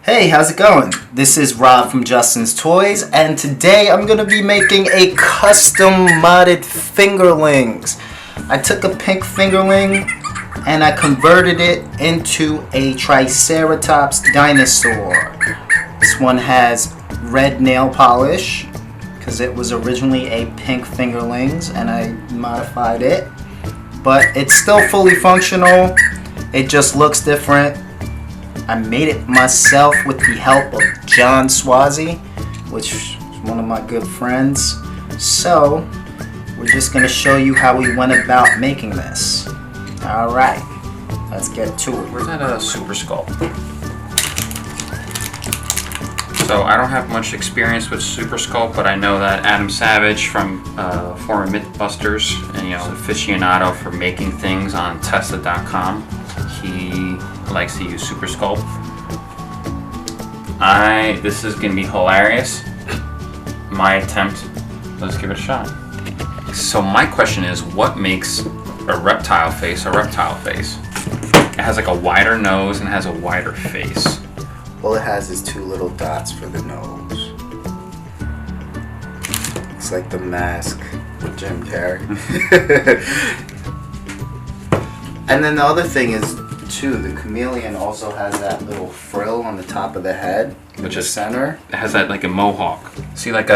Hey, how's it going? This is Rob from Justin's Toys, and today I'm going to be making a custom modded fingerlings. I took a pink fingerling and I converted it into a Triceratops dinosaur. This one has red nail polish because it was originally a pink fingerlings and I modified it. But it's still fully functional. It just looks different. I made it myself with the help of John Swazi, which is one of my good friends. So, we're just going to show you how we went about making this. Alright, let's get to it. Where's that Super Sculpt? So, I don't have much experience with Super Sculpt, but I know that Adam Savage from former Mythbusters and aficionado for making things on Tesla.com, he likes to use Super Sculpt. This is gonna be hilarious. My attempt, let's give it a shot. So my question is, what makes a reptile face a reptile face? It has like a wider nose and has a wider face. All it has is two little dots for the nose. It's like the mask with Jim Carrey. And then the other thing is, too, the chameleon also has that little frill on the top of the head, which is center. It has that like a mohawk. See, like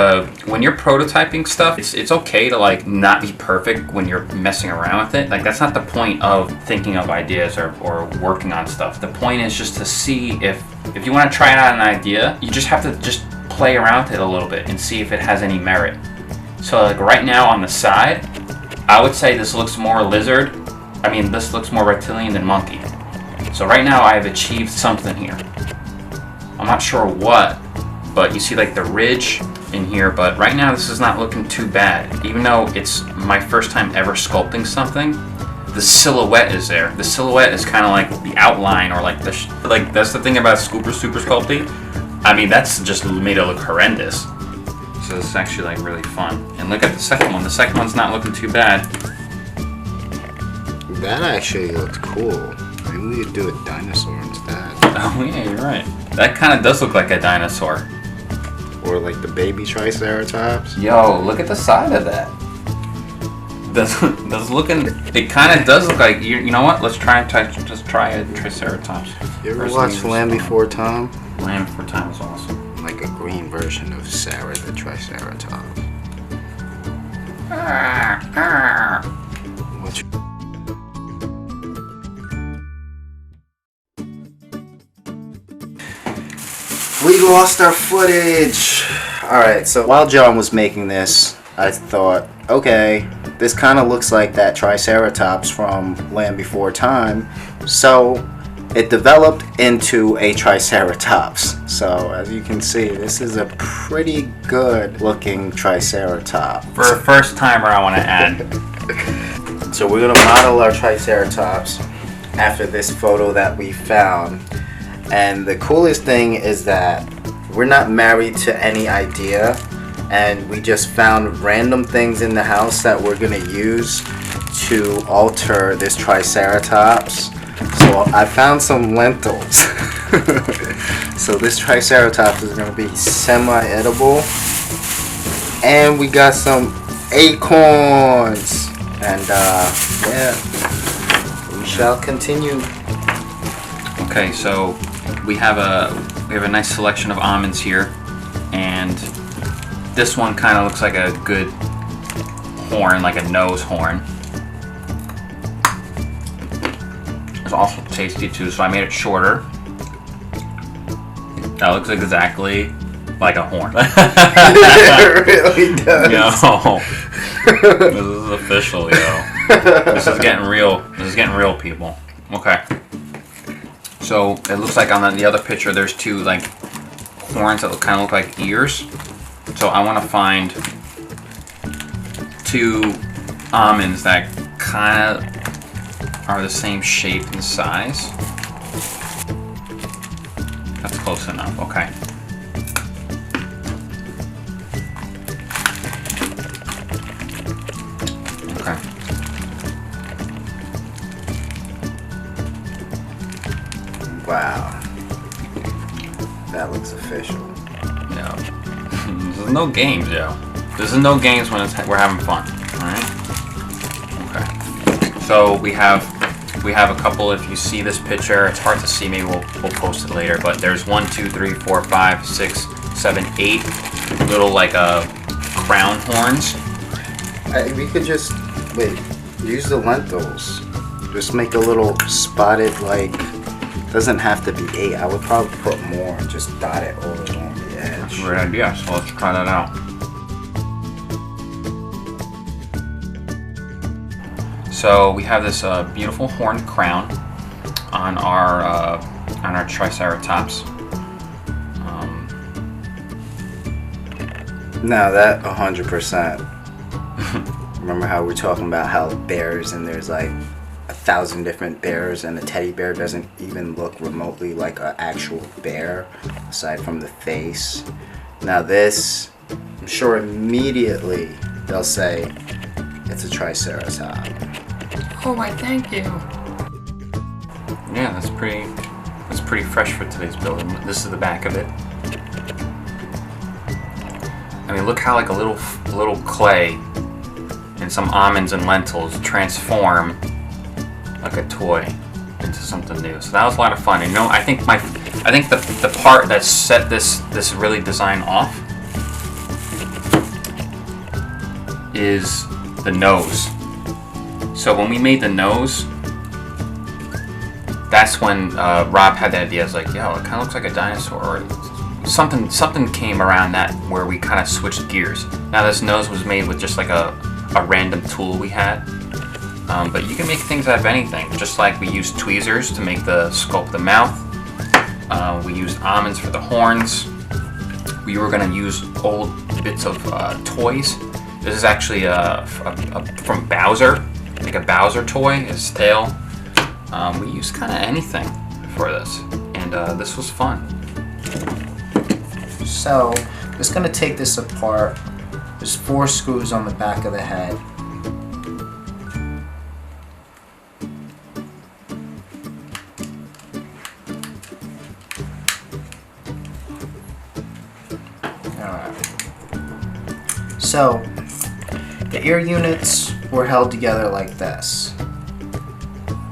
when you're prototyping stuff, it's okay to like not be perfect when you're messing around with it. Like that's not the point of thinking of ideas or working on stuff. The point is just to see if you want to try out an idea, you just have to just play around with it a little bit and see if it has any merit. So like right now on the side, I would say this looks more lizard. I mean, this looks more reptilian than monkey. So right now I've achieved something here. I'm not sure what, but you see like the ridge in here, but right now this is not looking too bad. Even though it's my first time ever sculpting something, the silhouette is there. The silhouette is kind of like the outline, or like that's the thing about super sculpting. I mean, that's just made it look horrendous. So this is actually like really fun. And look at the second one. The second one's not looking too bad. That actually looks cool. Maybe we could do a dinosaur instead. Oh yeah, you're right. That kind of does look like a dinosaur. Or like the baby Triceratops. Yo, look at the side of that. It kind of does look like, you know what? Let's try a Triceratops. You ever watched Land Before Time? Land Before Time is awesome. Like a green version of Sarah the Triceratops. What's We lost our footage. Alright, so while John was making this, I thought, okay, this kind of looks like that Triceratops from Land Before Time. So it developed into a Triceratops. So as you can see, this is a pretty good looking Triceratops. For a first timer, I want to add. So we're going to model our Triceratops after this photo that we found. And the coolest thing is that we're not married to any idea, and we just found random things in the house that we're going to use to alter this Triceratops. So I found some lentils. So this Triceratops is going to be semi-edible. And we got some acorns. And yeah, we shall continue. Okay, so we have a nice selection of almonds here, and this one kind of looks like a good horn, like a nose horn. It's also tasty too, so I made it shorter. That looks exactly like a horn. It really does. Yo, this is official, yo. This is getting real. This is getting real, people. Okay. So it looks like on the other picture there's two like horns that kind of look like ears. So I want to find two almonds that kind of are the same shape and size. That's close enough. Okay. Okay. Wow. That looks official. No. There's no games, yo. There's no games when we're having fun. Alright? Okay. So we have a couple. If you see this picture, it's hard to see, maybe we'll post it later, but there's 1, 2, 3, 4, 5, 6, 7, 8 little like crown horns. We could just use the lentils. Just make a little spotted, like, doesn't have to be 8. I would probably put more and just dot it all along the edge. That's a great idea, so let's try that out. So we have this beautiful horned crown on our Triceratops. No, that 100%. Remember how we're talking about how bears, and there's like 1,000 different bears, and a teddy bear doesn't even look remotely like an actual bear aside from the face. Now this, I'm sure immediately they'll say it's a Triceratops. Oh, I thank you. Yeah, that's pretty fresh for today's build. This is the back of it. I mean, look how like a little clay and some almonds and lentils transform like a toy into something new. So that was a lot of fun. And I think the part that set this really design off is the nose. So when we made the nose, that's when Rob had the idea. I was like, yo, it kind of looks like a dinosaur, or something came around that where we kind of switched gears. Now this nose was made with just like a random tool we had, but you can make things out of anything. Just like we used tweezers to make the sculpt of the mouth. We used almonds for the horns. We were gonna use old bits of toys. This is actually from Bowser, like a Bowser toy, his tail. We used kind of anything for this, and this was fun. So, just gonna take this apart. There's 4 screws on the back of the head. Alright. So, the ear units were held together like this.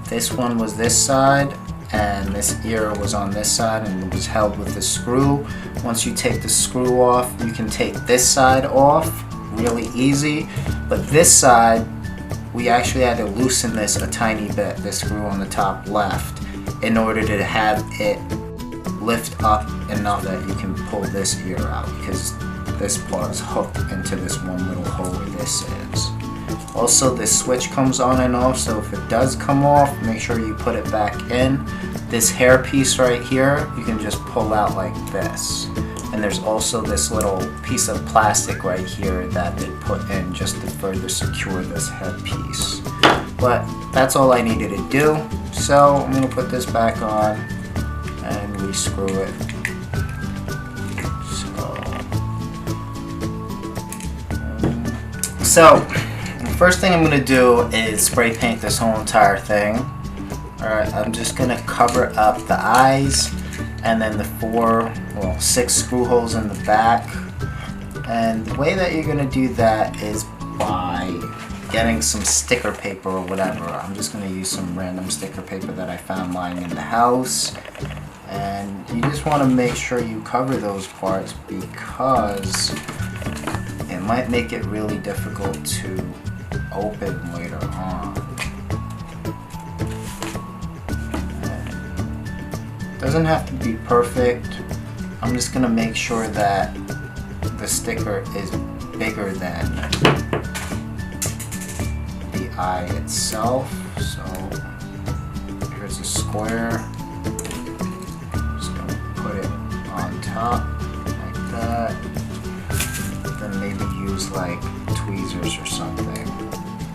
This one was this side, and this ear was on this side, and it was held with this screw. Once you take the screw off, you can take this side off really easy, but this side we actually had to loosen this a tiny bit, this screw on the top left, in order to have it lift up enough that you can pull this ear out, because this part is hooked into this one little hole where this is. Also, this switch comes on and off, so if it does come off, make sure you put it back in. This hair piece right here, you can just pull out like this. And there's also this little piece of plastic right here that they put in just to further secure this head piece. But that's all I needed to do. So I'm gonna put this back on and re-screw it. So the first thing I'm gonna do is spray paint this whole entire thing. Alright, I'm just gonna cover up the eyes and then the 6 screw holes in the back. And the way that you're gonna do that is by getting some sticker paper or whatever. I'm just gonna use some random sticker paper that I found lying in the house. And you just wanna make sure you cover those parts, because it might make it really difficult to open later on. Doesn't have to be perfect. I'm just gonna make sure that the sticker is bigger than the eye itself. So here's a square. Just gonna put it on top like that. Then maybe use like tweezers or something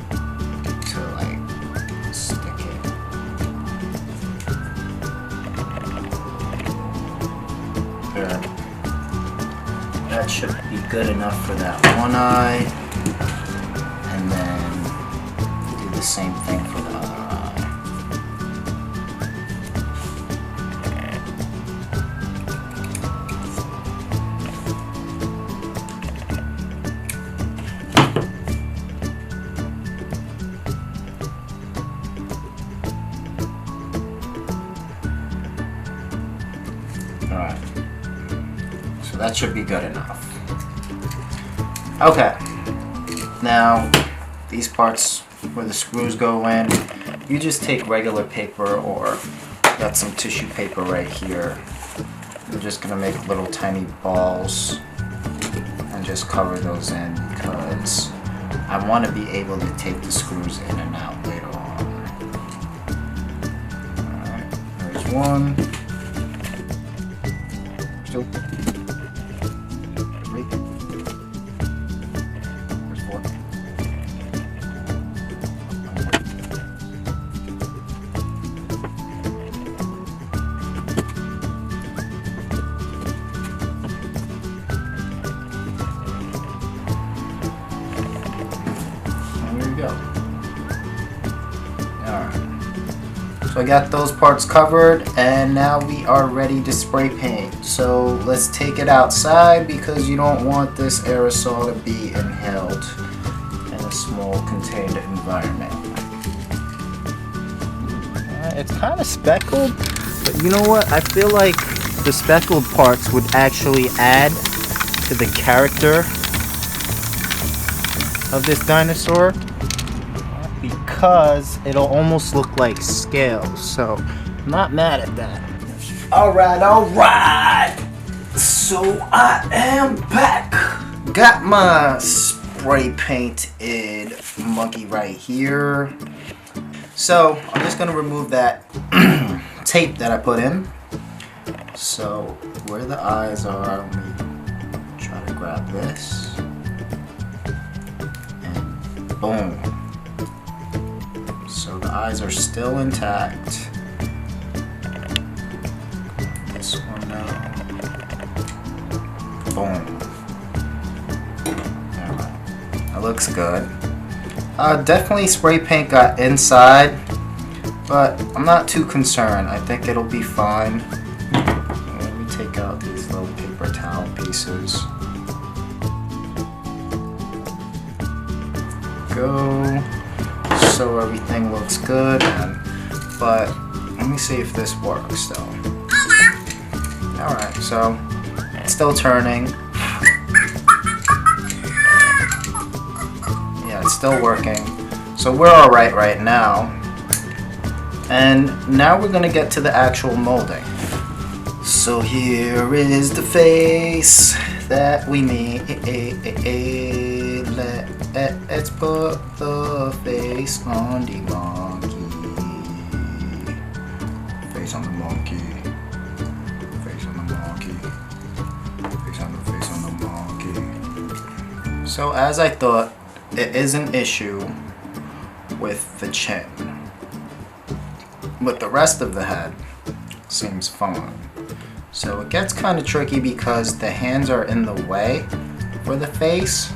to like stick it. There. That should be good enough for that one eye, and then do the same thing for the other eye. Alright. So that should be good enough. Okay. Now, these parts where the screws go in, you just take regular paper or got some tissue paper right here. I'm just gonna make little tiny balls and just cover those in because I want to be able to take the screws in and out later on. Alright, there's one. Still. Three. There's four. So I got those parts covered and now we are ready to spray paint. So let's take it outside because you don't want this aerosol to be inhaled in a small contained environment. It's kind of speckled, but you know what? I feel like the speckled parts would actually add to the character of this dinosaur, because it'll almost look like scales, so I'm not mad at that. Alright, so I am back. Got my spray painted monkey right here. So I'm just gonna remove that tape that I put in. So where the eyes are, let me try to grab this, and boom. So the eyes are still intact. This one now. Boom. Alright. That looks good. Definitely spray paint got inside, but I'm not too concerned. I think it'll be fine. Let me take out these little paper towel pieces. Go. So everything looks good, but let me see if this works though. Alright, so it's still turning. Yeah, it's still working. So we're alright right now. And now we're gonna get to the actual molding. So here is the face that we made. Let's put the face on the monkey. Face on the monkey. Face on the monkey. Face on the monkey. So as I thought, it is an issue with the chin. But the rest of the head seems fine. So it gets kind of tricky because the hands are in the way for the face.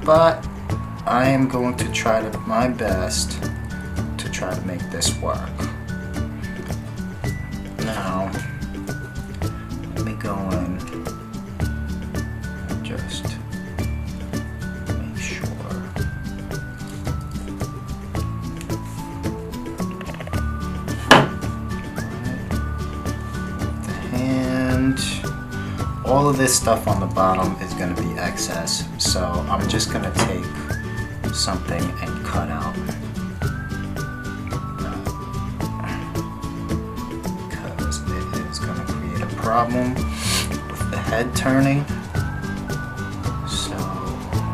But I am going to try my best to try to make this work. Now, let me go in and just make sure. The hand. All of this stuff on the bottom is going to be excess, so I'm just going to take something and cut out because it is going to create a problem with the head turning. So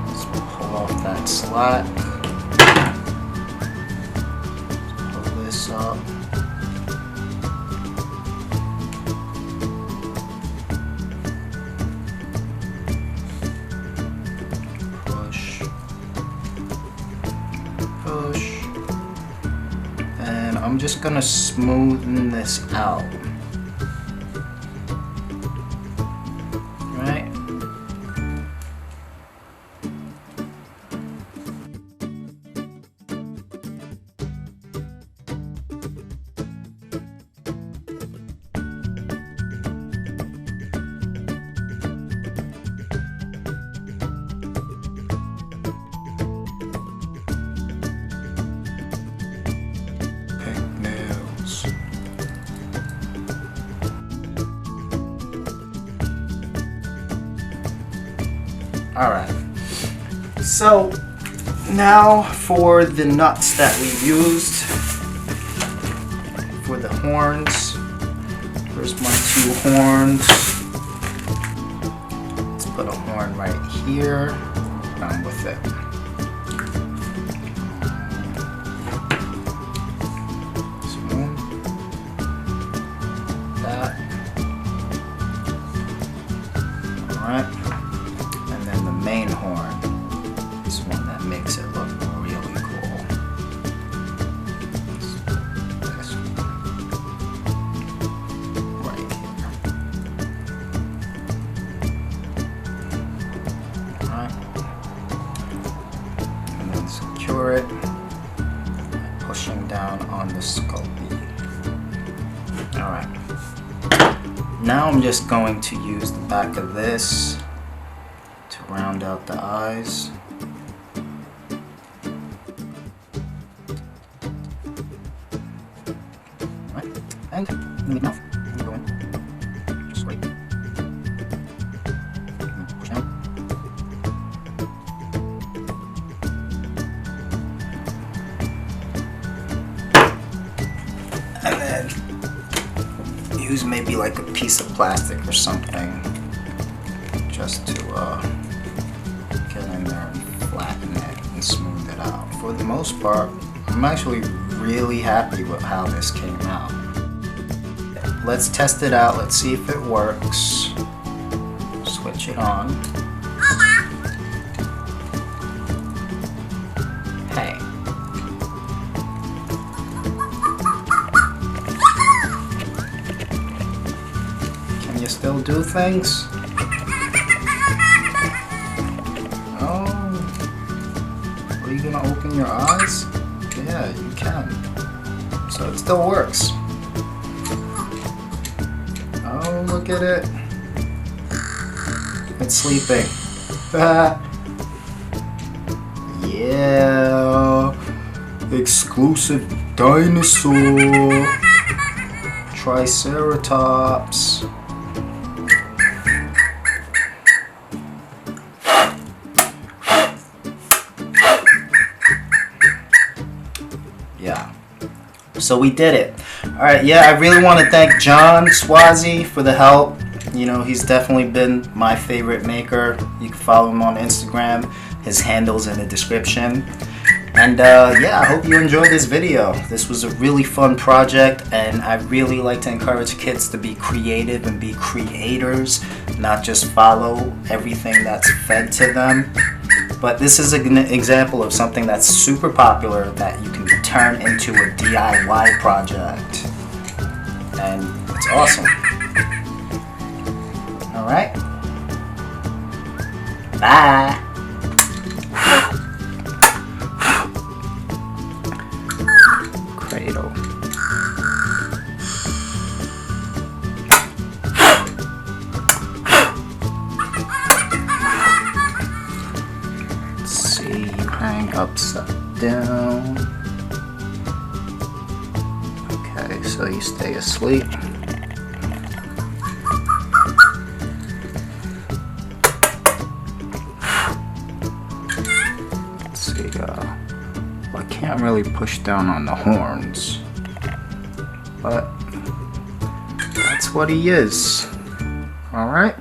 let's pull off that slot, pull this up. I'm just gonna smoothen this out. Right? Alright. So, now for the nuts that we used for the horns. Here's my 2 horns. Let's put a horn right here. I'm with it. Alright, and then the main horn is one that makes it look really cool. This one. Right here. Alright, and then secure it by pushing down on the skull bead. Alright. Now I'm just going to use the back of this to round out the eyes. Right. And in the mouth, we go in. Just right. Push down. And then use maybe like a piece of plastic or something just to get in there and flatten it and smooth it out. For the most part, I'm actually really happy with how this came out. Let's test it out. Let's see if it works. Switch it on. Hey. Can you still do things? Oh. Are you gonna open your eyes? Yeah, you can. So it still works. Oh, look at it. It's sleeping. Yeah. Exclusive dinosaur. Triceratops. Yeah. So we did it. Alright, yeah, I really want to thank John Swazi for the help. You know, he's definitely been my favorite maker. You can follow him on Instagram. His handle's in the description. And yeah, I hope you enjoyed this video. This was a really fun project, and I really like to encourage kids to be creative and be creators, not just follow everything that's fed to them. But this is an example of something that's super popular that you can turn into a DIY project. And it's awesome. Alright. Bye. Cradle. Let's see, you hang upside down. Okay, so you stay asleep. Let's see, I can't really push down on the horns, but that's what he is. Alright.